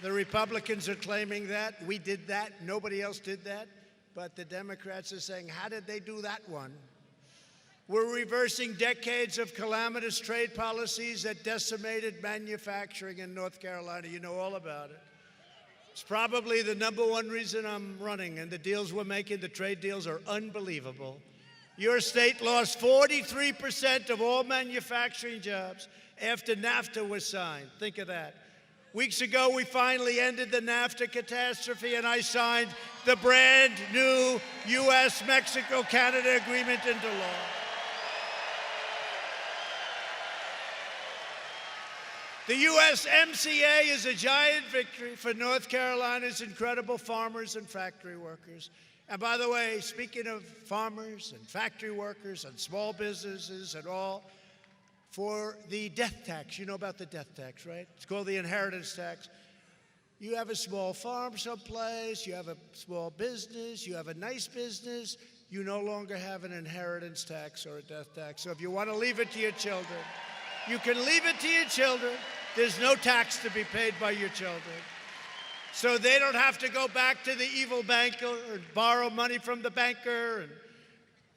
The Republicans are claiming that. We did that. Nobody else did that. But the Democrats are saying, how did they do that one? We're reversing decades of calamitous trade policies that decimated manufacturing in North Carolina. You know all about it. It's probably the #1 reason I'm running, and the deals we're making, the trade deals, are unbelievable. Your state lost 43% of all manufacturing jobs after NAFTA was signed. Think of that. Weeks ago, we finally ended the NAFTA catastrophe, and I signed the brand new U.S.-Mexico-Canada agreement into law. The USMCA is a giant victory for North Carolina's incredible farmers and factory workers. And by the way, speaking of farmers and factory workers and small businesses and all, for the death tax, you know about the death tax, right? It's called the inheritance tax. You have a small farm someplace, you have a small business, you have a nice business, you no longer have an inheritance tax or a death tax. So if you want to leave it to your children, you can leave it to your children. There's no tax to be paid by your children. So they don't have to go back to the evil banker and borrow money from the banker and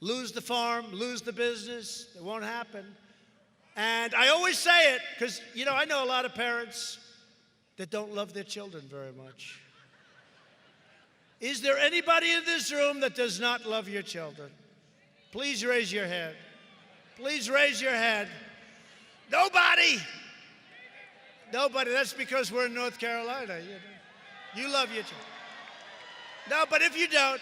lose the farm, lose the business. It won't happen. And I always say it because, you know, I know a lot of parents that don't love their children very much. Is there anybody in this room that does not love your children? Please raise your hand. Please raise your hand. Nobody. Nobody. That's because we're in North Carolina. You love your children. No, but if you don't,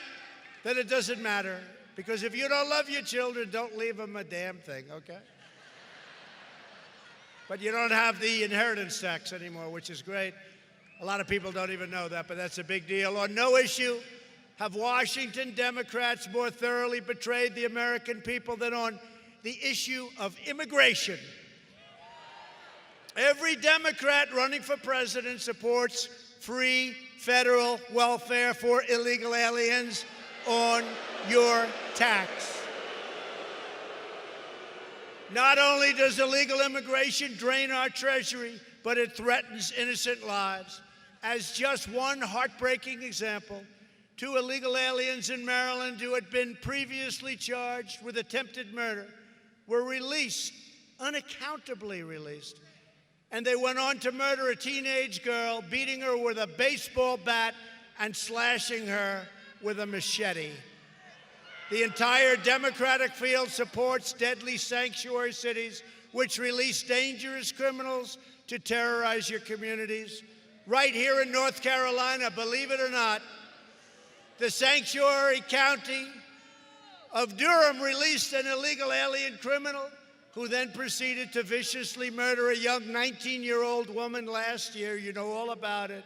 then it doesn't matter. Because if you don't love your children, don't leave them a damn thing, okay? But you don't have the inheritance tax anymore, which is great. A lot of people don't even know that, but that's a big deal. On no issue have Washington Democrats more thoroughly betrayed the American people than on the issue of immigration. Every Democrat running for president supports free federal welfare for illegal aliens on your tax. Not only does illegal immigration drain our treasury, but it threatens innocent lives. As just one heartbreaking example, 2 illegal aliens in Maryland who had been previously charged with attempted murder were released, unaccountably released. And they went on to murder a teenage girl, beating her with a baseball bat and slashing her with a machete. The entire Democratic field supports deadly sanctuary cities, which release dangerous criminals to terrorize your communities. Right here in North Carolina, believe it or not, the sanctuary county of Durham released an illegal alien criminal who then proceeded to viciously murder a young 19-year-old woman last year. You know all about it.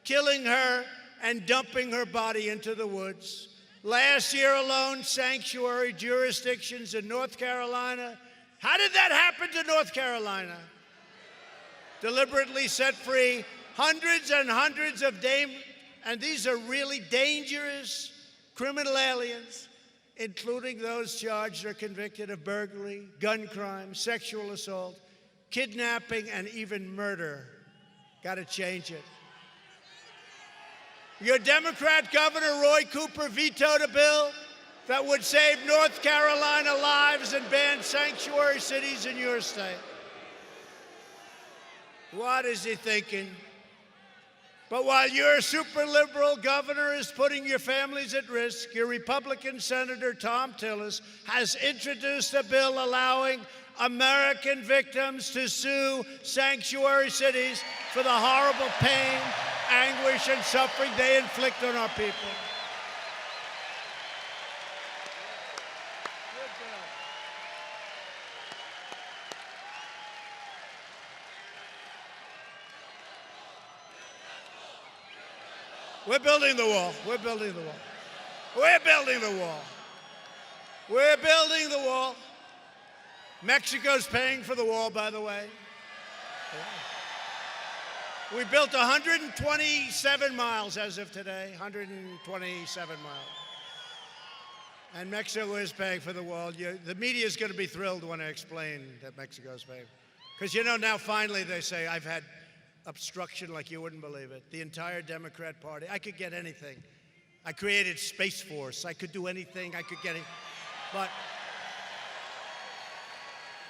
Killing her and dumping her body into the woods. Last year alone, sanctuary jurisdictions in North Carolina. How did that happen to North Carolina? Deliberately set free hundreds and hundreds of and these are really dangerous criminal aliens, including those charged or convicted of burglary, gun crime, sexual assault, kidnapping, and even murder. Got to change it. Your Democrat Governor Roy Cooper vetoed a bill that would save North Carolina lives and ban sanctuary cities in your state. What is he thinking? But while your super liberal governor is putting your families at risk, your Republican Senator Tom Tillis has introduced a bill allowing American victims to sue sanctuary cities for the horrible pain, anguish, and suffering they inflict on our people. We're building the wall. We're building the wall. We're building the wall. We're building the wall. Mexico's paying for the wall, by the way. We built 127 miles as of today, 127 miles. And Mexico is paying for the wall. The media is going to be thrilled when I explain that Mexico's paying. Because, you know, now finally they say, I've had obstruction like you wouldn't believe it. The entire Democrat Party. I could get anything. I created Space Force. I could do anything. I could get it. But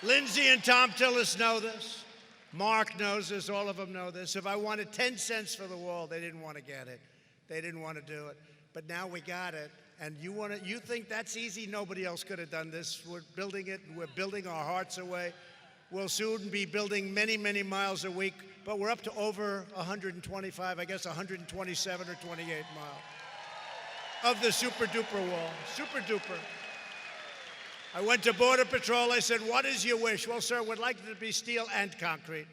Lindsay and Tom Tillis know this. Mark knows this. All of them know this. If I wanted 10 cents for the wall, they didn't want to get it. They didn't want to do it. But now we got it. And you think that's easy? Nobody else could have done this. We're building it. We're building our hearts away. We'll soon be building many, many miles a week. But we're up to over 125, I guess 127 or 28 miles of the super duper wall. Super duper. I went to Border Patrol. I said, what is your wish? Well, sir, we'd like it to be steel and concrete.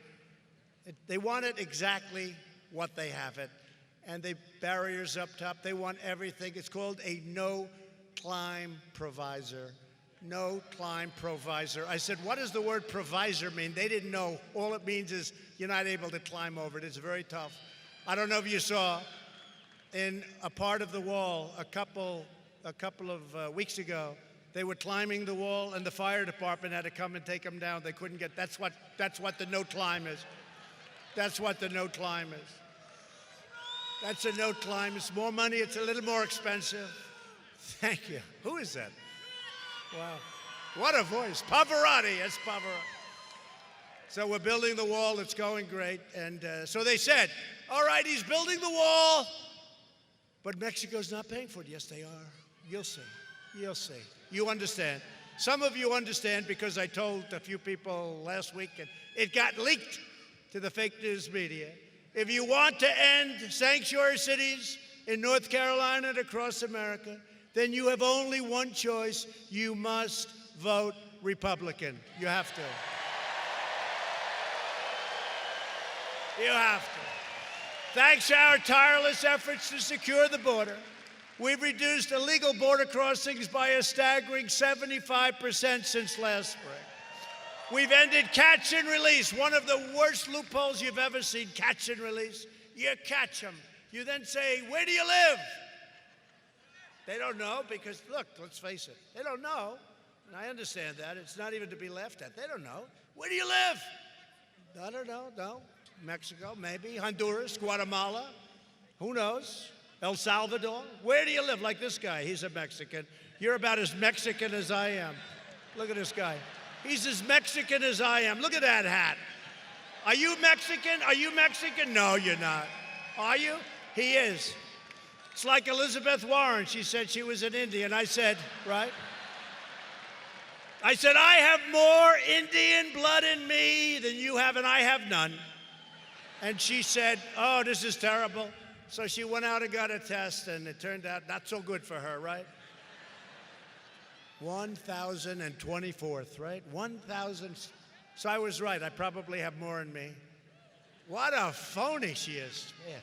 They want it exactly what they have it. And the barriers up top, they want everything. It's called a no-climb provisor. No-climb provisor. I said, what does the word provisor mean? They didn't know. All it means is you're not able to climb over it. It's very tough. I don't know if you saw, in a part of the wall a couple of weeks ago, they were climbing the wall, and the fire department had to come and take them down. They couldn't get. That's what the no climb is. That's what the no climb is. That's a no climb. It's more money. It's a little more expensive. Thank you. Who is that? Wow. What a voice. Pavarotti. It's Pavarotti. So we're building the wall. It's going great. And so they said, all right, he's building the wall, but Mexico's not paying for it. Yes, they are. You'll see. You'll see. You understand. Some of you understand because I told a few people last week, and it got leaked to the fake news media. If you want to end sanctuary cities in North Carolina and across America, then you have only one choice. You must vote Republican. You have to. You have to. Thanks to our tireless efforts to secure the border, we've reduced illegal border crossings by a staggering 75% since last spring. We've ended catch and release, one of the worst loopholes you've ever seen, catch and release. You catch them. You then say, where do you live? They don't know because, look, let's face it, they don't know. And I understand that. It's not even to be laughed at. They don't know. Where do you live? I don't know, no. Mexico, maybe. Honduras, Guatemala. Who knows? El Salvador. Where do you live? Like this guy. He's a Mexican. You're about as Mexican as I am. Look at this guy. He's as Mexican as I am. Look at that hat. Are you Mexican? Are you Mexican? No, you're not. Are you? He is. It's like Elizabeth Warren. She said she was an Indian. I said, right? I said, I have more Indian blood in me than you have, and I have none. And she said, oh, this is terrible. So she went out and got a test, and it turned out not so good for her, right? 1,024th, right? 1,000. So I was right. I probably have more in me. What a phony she is. Man.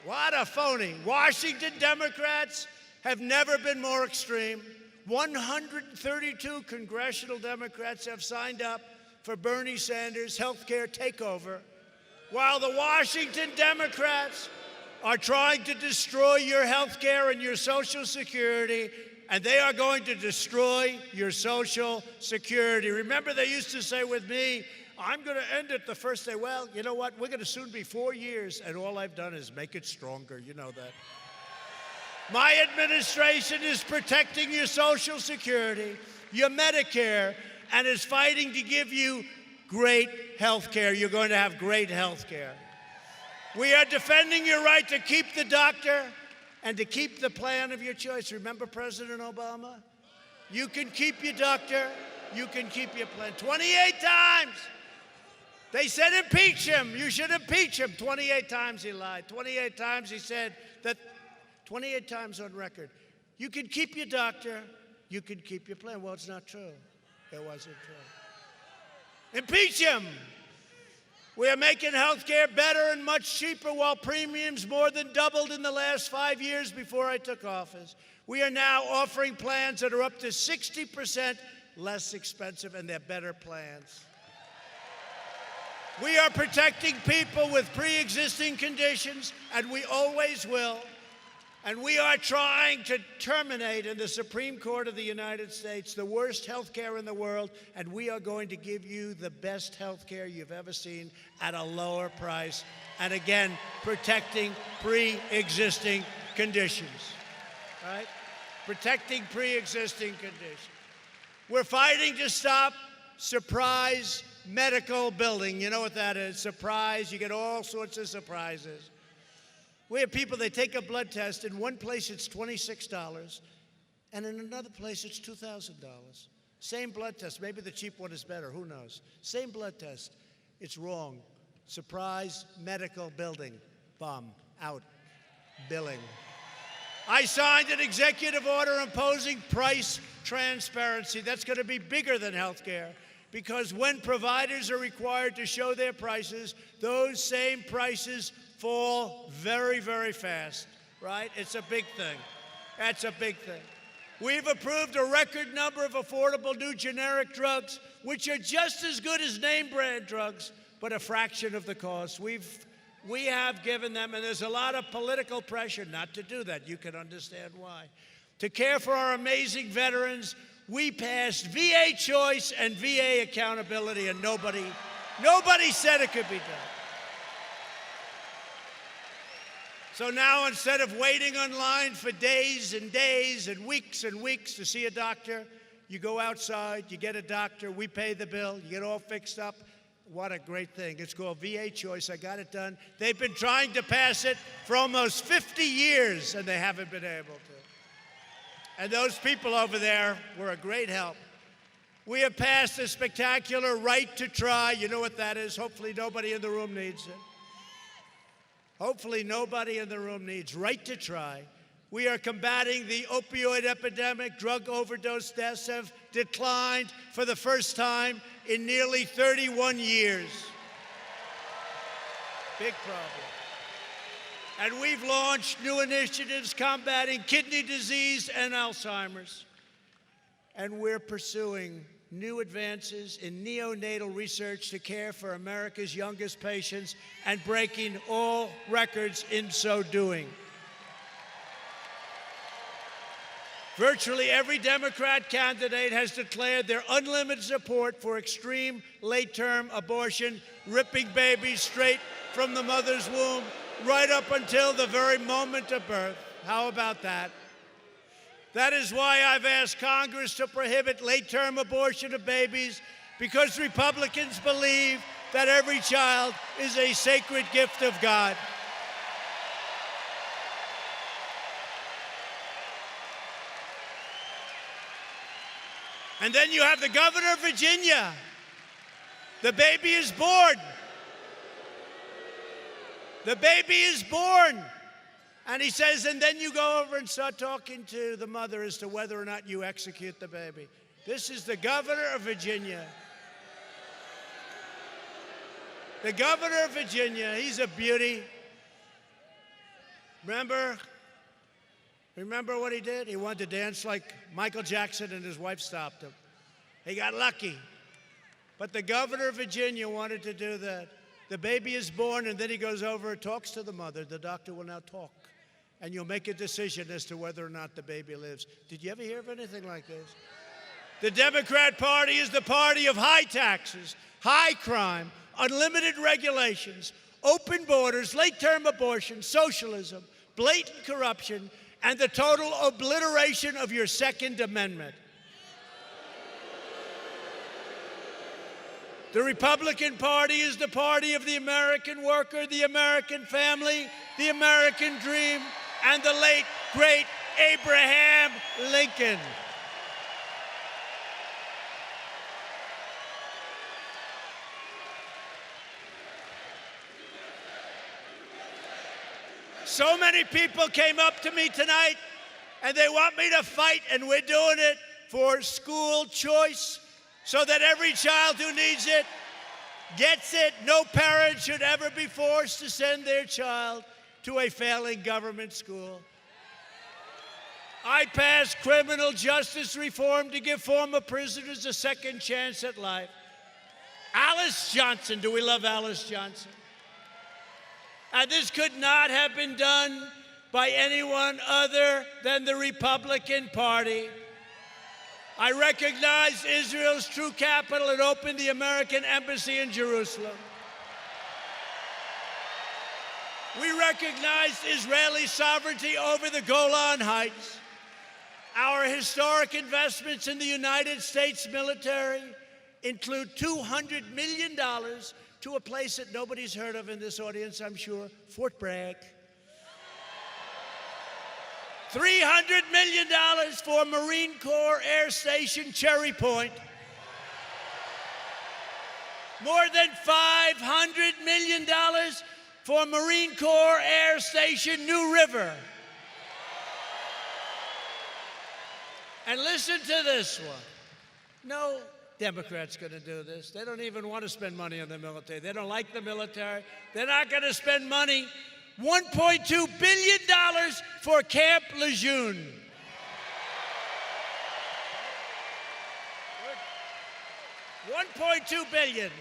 What a phony. Washington Democrats have never been more extreme. 132 congressional Democrats have signed up for Bernie Sanders' health care takeover, while the Washington Democrats are trying to destroy your health care and your Social Security, and they are going to destroy your Social Security. Remember, they used to say with me, I'm going to end it the first day. Well, you know what? We're going to soon be 4 years, and all I've done is make it stronger. You know that. My administration is protecting your Social Security, your Medicare, and is fighting to give you great health care. You're going to have great health care. We are defending your right to keep the doctor and to keep the plan of your choice. Remember President Obama? You can keep your doctor, you can keep your plan. 28 times. They said impeach him. You should impeach him. 28 times he lied. 28 times he said that, 28 times on record. You can keep your doctor, you can keep your plan. Well, it's not true. It wasn't true. Impeach him. We are making health care better and much cheaper while premiums more than doubled in the last 5 years before I took office. We are now offering plans that are up to 60% less expensive, and they're better plans. We are protecting people with pre-existing conditions, and we always will. And we are trying to terminate in the Supreme Court of the United States the worst health care in the world, and we are going to give you the best health care you've ever seen at a lower price, and again, protecting pre-existing conditions, right? Protecting pre-existing conditions. We're fighting to stop surprise medical billing. You know what that is? Surprise. You get all sorts of surprises. We have people, they take a blood test. In one place, it's $26, and in another place, it's $2,000. Same blood test. Maybe the cheap one is better. Who knows? Same blood test. It's wrong. Surprise medical billing. Bomb. Out. Billing. I signed an executive order imposing price transparency. That's going to be bigger than health care, because when providers are required to show their prices, those same prices fall very, very fast, right? It's a big thing. That's a big thing. We've approved a record number of affordable new generic drugs, which are just as good as name brand drugs, but a fraction of the cost. We've We have given them, and there's a lot of political pressure not to do that. You can understand why. To care for our amazing veterans, we passed VA choice and VA accountability, and nobody said it could be done. So now, instead of waiting online for days and days and weeks to see a doctor, you go outside, you get a doctor, we pay the bill, you get all fixed up. What a great thing. It's called VA choice. I got it done. They've been trying to pass it for almost 50 years, and they haven't been able to. And those people over there were a great help. We have passed a spectacular right to try. You know what that is? Hopefully nobody in the room needs it. Hopefully nobody in the room needs right to try. We are combating the opioid epidemic. Drug overdose deaths have declined for the first time in nearly 31 years. Big problem. And we've launched new initiatives combating kidney disease and Alzheimer's. And we're pursuing new advances in neonatal research to care for America's youngest patients and breaking all records in so doing. Virtually every Democrat candidate has declared their unlimited support for extreme late-term abortion, ripping babies straight from the mother's womb right up until the very moment of birth. How about that? That is why I've asked Congress to prohibit late-term abortion of babies, because Republicans believe that every child is a sacred gift of God. And then you have the governor of Virginia. The baby is born. The baby is born. And he says, and then you go over and start talking to the mother as to whether or not you execute the baby. This is the governor of Virginia. The governor of Virginia, he's a beauty. Remember what he did? He wanted to dance like Michael Jackson, and his wife stopped him. He got lucky. But the governor of Virginia wanted to do that. The baby is born, and then he goes over and talks to the mother. The doctor will now talk, and you'll make a decision as to whether or not the baby lives. Did you ever hear of anything like this? The Democrat Party is the party of high taxes, high crime, unlimited regulations, open borders, late-term abortion, socialism, blatant corruption, and the total obliteration of your Second Amendment. The Republican Party is the party of the American worker, the American family, the American dream, and the late, great Abraham Lincoln. So many people came up to me tonight, and they want me to fight, and we're doing it for school choice so that every child who needs it gets it. No parent should ever be forced to send their child to a failing government school. I passed criminal justice reform to give former prisoners a second chance at life. Alice Johnson, do we love Alice Johnson? And this could not have been done by anyone other than the Republican Party. I recognized Israel's true capital and opened the American embassy in Jerusalem. We recognized Israeli sovereignty over the Golan Heights. Our historic investments in the United States military include $200 million to a place that nobody's heard of in this audience, I'm sure, Fort Bragg. $300 million for Marine Corps Air Station Cherry Point. More than $500 million for Marine Corps Air Station New River. And listen to this one. No Democrat's going to do this. They don't even want to spend money on the military. They don't like the military. They're not going to spend money. $1.2 billion for Camp Lejeune. $1.2 billion.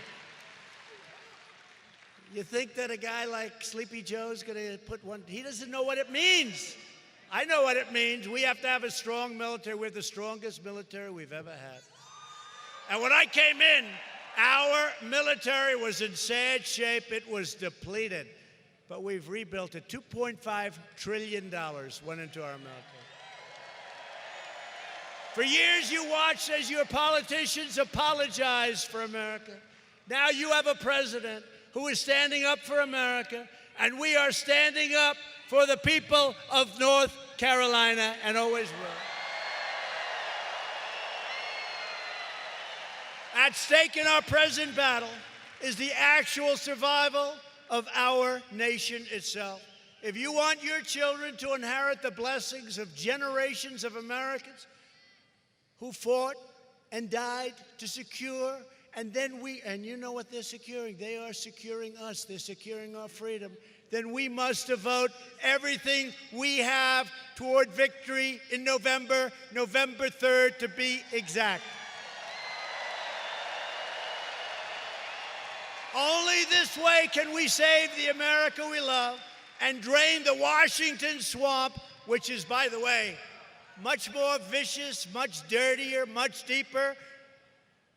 You think that a guy like Sleepy Joe's going to put one? He doesn't know what it means. I know what it means. We have to have a strong military. We're the strongest military we've ever had. And when I came in, our military was in sad shape. It was depleted. But we've rebuilt it. $2.5 trillion went into our military. For years, you watched as your politicians apologized for America. Now you have a president who is standing up for America, and we are standing up for the people of North Carolina and always will. At stake in our present battle is the actual survival of our nation itself. If you want your children to inherit the blessings of generations of Americans who fought and died to secure, and you know what they're securing? They are securing us. They're securing our freedom. Then we must devote everything we have toward victory in November 3rd to be exact. Only this way can we save the America we love and drain the Washington swamp, which is, by the way, much more vicious, much dirtier, much deeper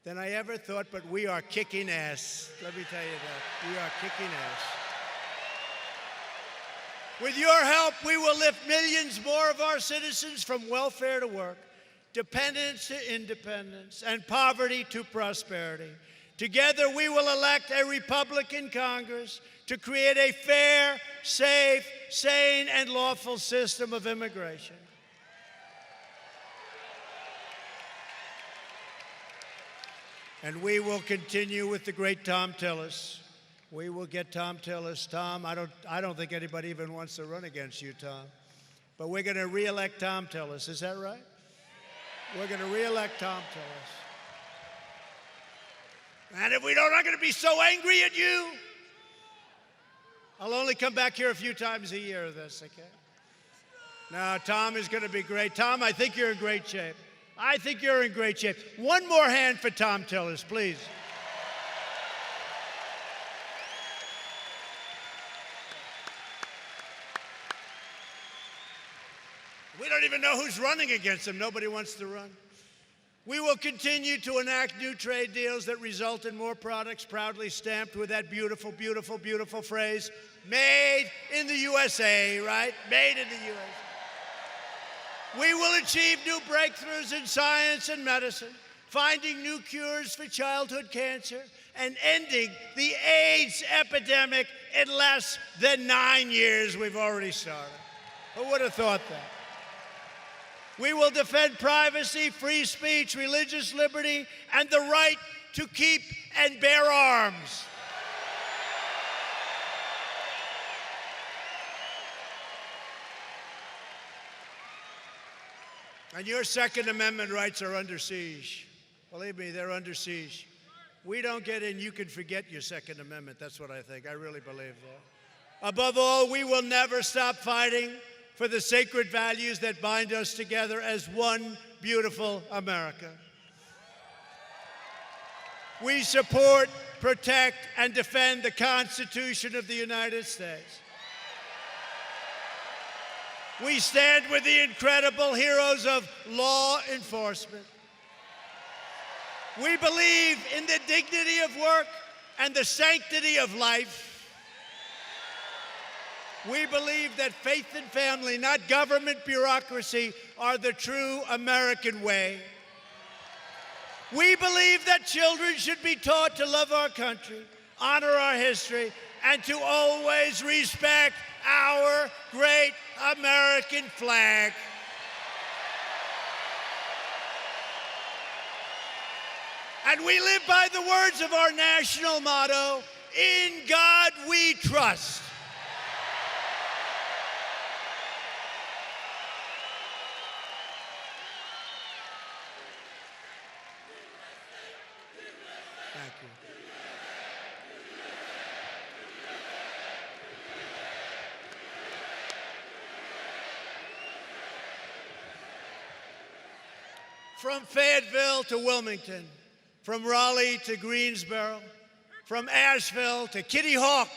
than I ever thought, but we are kicking ass. Let me tell you that. We are kicking ass. With your help, we will lift millions more of our citizens from welfare to work, dependence to independence, and poverty to prosperity. Together, we will elect a Republican Congress to create a fair, safe, sane, and lawful system of immigration. And we will continue with the great Tom Tillis. We will get Tom Tillis. Tom, I don't think anybody even wants to run against you, Tom. But we're going to re-elect Tom Tillis. Is that right? We're going to re-elect Tom Tillis. And if we don't, I'm going to be so angry at you. I'll only come back here a few times a year of this, okay? No, Tom is going to be great. Tom, I think you're in great shape. I think you're in great shape. One more hand for Tom Tillis, please. We don't even know who's running against him. Nobody wants to run. We will continue to enact new trade deals that result in more products proudly stamped with that beautiful, beautiful, beautiful phrase, made in the USA, right? Made in the USA. We will achieve new breakthroughs in science and medicine, finding new cures for childhood cancer, and ending the AIDS epidemic in less than 9 years. We've already started. Who would have thought that? We will defend privacy, free speech, religious liberty, and the right to keep and bear arms. And your Second Amendment rights are under siege. Believe me, they're under siege. We don't get in, you can forget your Second Amendment. That's what I think. I really believe that. Above all, we will never stop fighting for the sacred values that bind us together as one beautiful America. We support, protect, and defend the Constitution of the United States. We stand with the incredible heroes of law enforcement. We believe in the dignity of work and the sanctity of life. We believe that faith and family, not government bureaucracy, are the true American way. We believe that children should be taught to love our country, honor our history, and to always respect our great American flag. And we live by the words of our national motto, "In God we trust." Thank you. From Fayetteville to Wilmington, from Raleigh to Greensboro, from Asheville to Kitty Hawk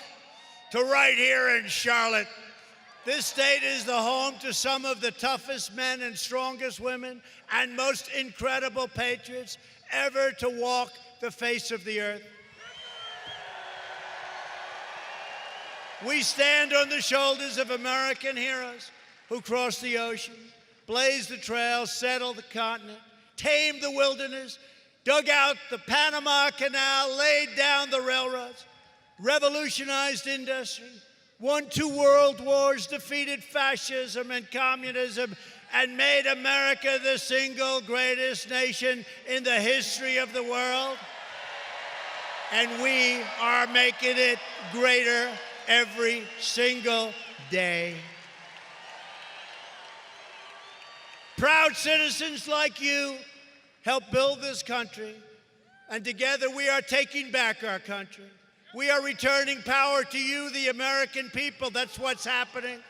to right here in Charlotte. This state is the home to some of the toughest men and strongest women and most incredible patriots ever to walk the face of the earth. We stand on the shoulders of American heroes who crossed the ocean, blazed the trails, settled the continent, tamed the wilderness, dug out the Panama Canal, laid down the railroads, revolutionized industry, won 2 world wars, defeated fascism and communism, and made America the single greatest nation in the history of the world. And we are making it greater every single day. Proud citizens like you help build this country, and together we are taking back our country. We are returning power to you, the American people. That's what's happening.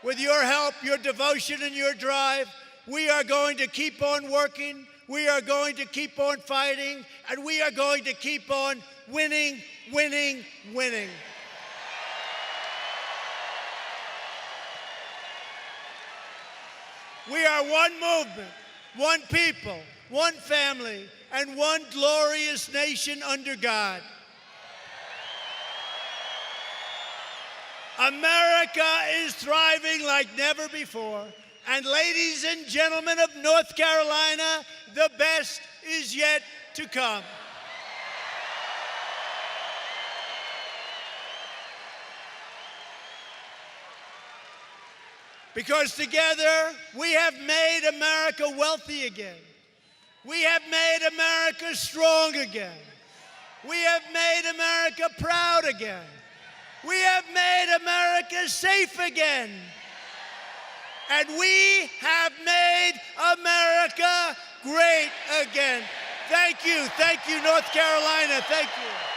With your help, your devotion, and your drive, we are going to keep on working, we are going to keep on fighting, and we are going to keep on winning, winning, winning. We are one movement, one people, one family, and one glorious nation under God. America is thriving like never before. And ladies and gentlemen of North Carolina, the best is yet to come. Because together we have made America wealthy again. We have made America strong again. We have made America proud again. We have made America safe again. And we have made America great again. Thank you, North Carolina, thank you.